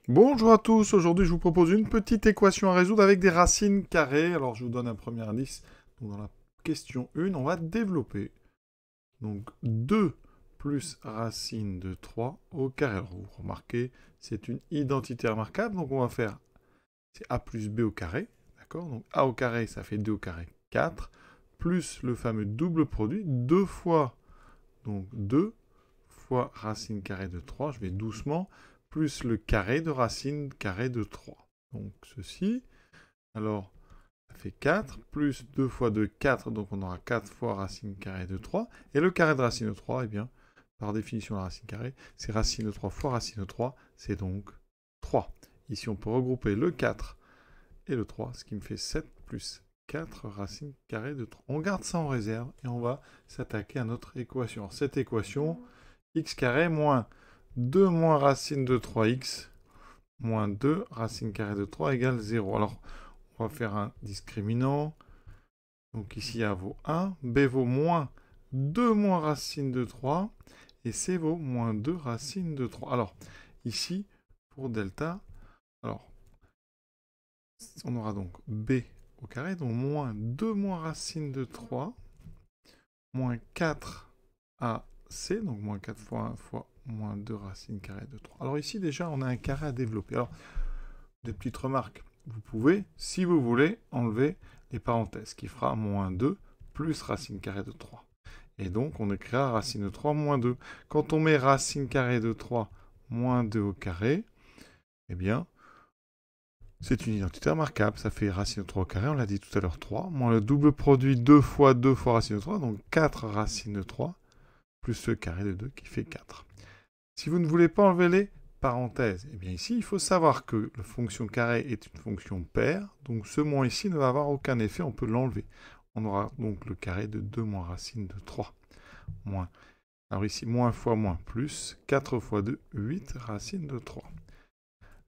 Bonjour à tous, aujourd'hui je vous propose une petite équation à résoudre avec des racines carrées. Alors je vous donne un premier indice. Donc, dans la question 1, on va développer. Donc 2 plus racine de 3 au carré. Alors vous remarquez, c'est une identité remarquable. Donc on va faire, c'est a plus b au carré. D'accord? Donc a au carré, ça fait 2 au carré, 4. Plus le fameux double produit, 2 fois, donc 2 fois racine carrée de 3, je vais doucement, plus le carré de racine carrée de 3. Donc ceci, alors ça fait 4, plus 2 fois 2, 4, donc on aura 4 fois racine carrée de 3. Et le carré de racine de 3, eh bien, par définition la racine carrée, c'est racine de 3 fois racine de 3, c'est donc 3. Ici on peut regrouper le 4 et le 3, ce qui me fait 7 plus 4 racine carrée de 3. On garde ça en réserve et on va s'attaquer à notre équation. Alors, cette équation, x carré moins 2 moins racine de 3x moins 2 racine carrée de 3 égale 0. Alors, on va faire un discriminant. Donc ici, A vaut 1, B vaut moins 2 moins racine de 3, et C vaut moins 2 racine de 3. Alors, ici, pour delta, alors, on aura donc B au carré, donc moins 2 moins racine de 3, moins 4 AC, donc moins 4 fois 1 fois moins 2 racine carrée de 3. Alors ici, déjà, on a un carré à développer. Alors, des petites remarques. Vous pouvez, si vous voulez, enlever les parenthèses, qui fera moins 2 plus racine carrée de 3. Et donc, on écrira racine de 3 moins 2. Quand on met racine carrée de 3 moins 2 au carré, eh bien, c'est une identité remarquable. Ça fait racine de 3 au carré, on l'a dit tout à l'heure, 3, moins le double produit 2 fois racine de 3, donc 4 racine de 3, plus le carré de 2 qui fait 4. Si vous ne voulez pas enlever les parenthèses, eh bien ici, il faut savoir que la fonction carré est une fonction paire, donc ce moins ici ne va avoir aucun effet, on peut l'enlever. On aura donc le carré de 2 moins racine de 3. Moins. Alors ici, moins fois moins, plus 4 fois 2, 8 racine de 3.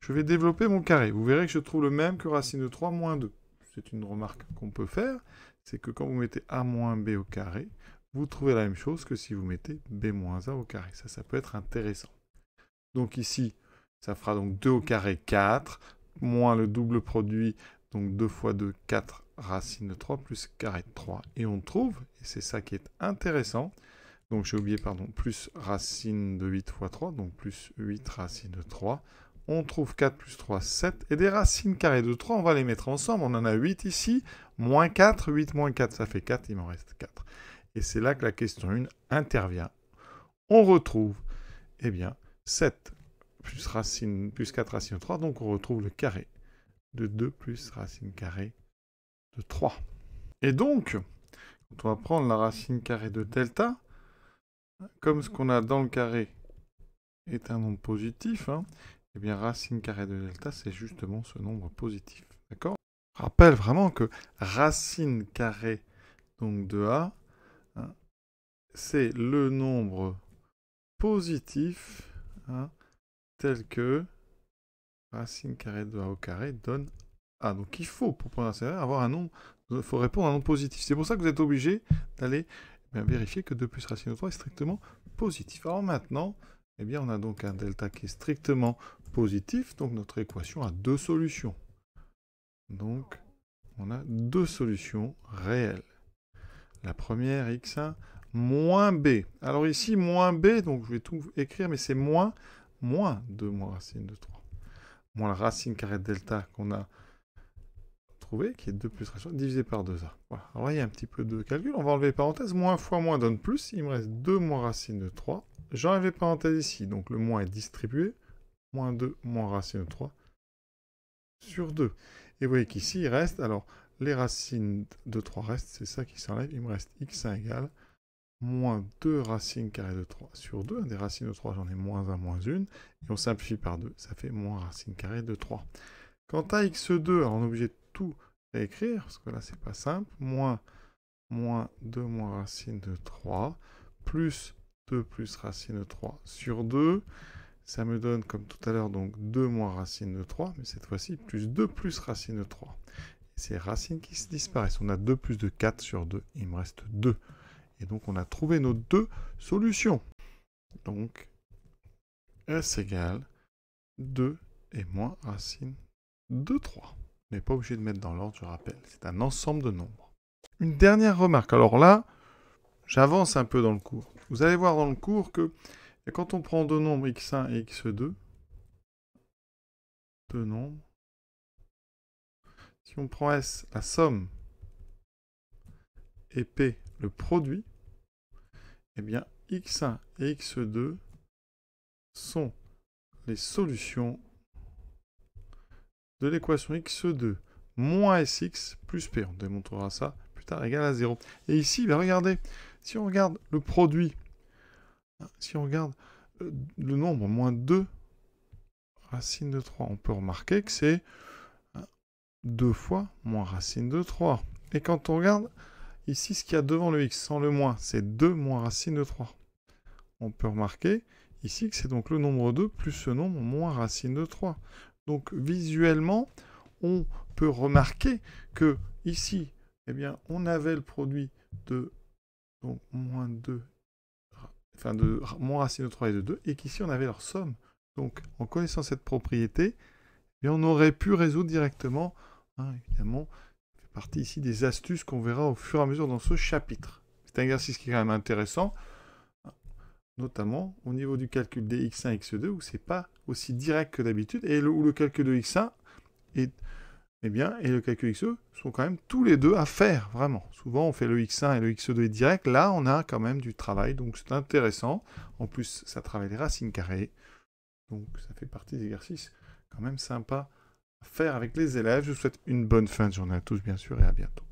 Je vais développer mon carré. Vous verrez que je trouve le même que racine de 3 moins 2. C'est une remarque qu'on peut faire, c'est que quand vous mettez a moins b au carré, vous trouvez la même chose que si vous mettez b moins a au carré. Ça peut être intéressant. Donc ici, ça fera donc 2 au carré 4, moins le double produit, donc 2 fois 2, 4 racine de 3, plus carré de 3. Et on trouve, et c'est ça qui est intéressant, donc j'ai oublié, pardon, plus racine de 8 fois 3, donc plus 8 racine de 3. On trouve 4 plus 3, 7. Et des racines carrées de 3, on va les mettre ensemble. On en a 8 ici, moins 4, 8 moins 4, ça fait 4, il m'en reste 4. Et c'est là que la question 1 intervient. On retrouve, eh bien, 7 plus, racine, plus 4 racine de 3, donc on retrouve le carré de 2 plus racine carrée de 3. Et donc, quand on va prendre la racine carrée de delta, comme ce qu'on a dans le carré est un nombre positif, eh bien racine carrée de delta, c'est justement ce nombre positif. D'accord? Je rappelle vraiment que racine carrée donc de A, c'est le nombre positif tel que racine carrée de A au carré donne A. Donc il faut, pour prendre un CR, avoir un nombre, il faut répondre à un nombre positif. C'est pour ça que vous êtes obligé d'aller vérifier que 2 plus racine de 3 est strictement positif. Alors maintenant, eh bien, on a donc un delta qui est strictement positif, donc notre équation a deux solutions. Donc, on a deux solutions réelles. La première, x1, moins b. Alors ici, moins b, donc je vais tout écrire, mais c'est moins 2 moins racine de 3. Moins la racine carrée de delta qu'on a trouvé, qui est 2 plus racine divisé par 2a. Voilà. Alors là, il y a un petit peu de calcul. On va enlever les parenthèses. Moins fois moins donne plus. Il me reste 2 moins racine de 3. J'enlève les parenthèses ici. Donc le moins est distribué. Moins 2 moins racine de 3 sur 2. Et vous voyez qu'ici, il reste, alors, les racines de 3 restent, c'est ça qui s'enlève. Il me reste x1 égale moins 2 racines carrées de 3 sur 2. Des racines de 3, j'en ai moins 1, moins 1. Et on simplifie par 2. Ça fait moins racine carrée de 3. Quant à x2, alors on est obligé de tout réécrire, parce que là, c'est pas simple. Moins 2 moins racine de 3, plus 2 plus racine de 3 sur 2. Ça me donne, comme tout à l'heure, donc 2 moins racine de 3, mais cette fois-ci, plus 2 plus racine de 3. C'est racines qui se disparaissent. On a 2 plus de 4 sur 2, il me reste 2. Et donc, on a trouvé nos deux solutions. Donc, S égale 2 et moins racine de 3. On n'est pas obligé de mettre dans l'ordre, je rappelle. C'est un ensemble de nombres. Une dernière remarque. Alors là, j'avance un peu dans le cours. Vous allez voir dans le cours que quand on prend deux nombres x1 et x2, deux nombres, si on prend S, la somme, et P, le produit, eh bien x1 et x2 sont les solutions de l'équation x2 moins sx plus p. On démontrera ça plus tard, égal à 0. Et ici, ben regardez, si on regarde le produit, si on regarde le nombre moins 2 racine de 3, on peut remarquer que c'est 2 fois moins racine de 3. Et quand on regarde ici ce qu'il y a devant le x sans le moins, c'est 2 moins racine de 3. On peut remarquer ici que c'est donc le nombre 2 plus ce nombre moins racine de 3. Donc visuellement, on peut remarquer que ici, eh bien, on avait le produit de donc, moins 2, enfin de moins racine de 3 et de 2, et qu'ici on avait leur somme. Donc en connaissant cette propriété, eh bien, on aurait pu résoudre directement, évidemment, ça fait partie ici des astuces qu'on verra au fur et à mesure dans ce chapitre. C'est un exercice qui est quand même intéressant, notamment au niveau du calcul des x1 et x2, où c'est pas aussi direct que d'habitude, et où le calcul de x1 et le calcul x2 sont quand même tous les deux à faire, vraiment. Souvent, on fait le x1 et le x2 est direct. Là, on a quand même du travail, donc c'est intéressant. En plus, ça travaille les racines carrées. Donc, ça fait partie des exercices quand même sympas à faire avec les élèves. Je vous souhaite une bonne fin de journée à tous, bien sûr, et à bientôt.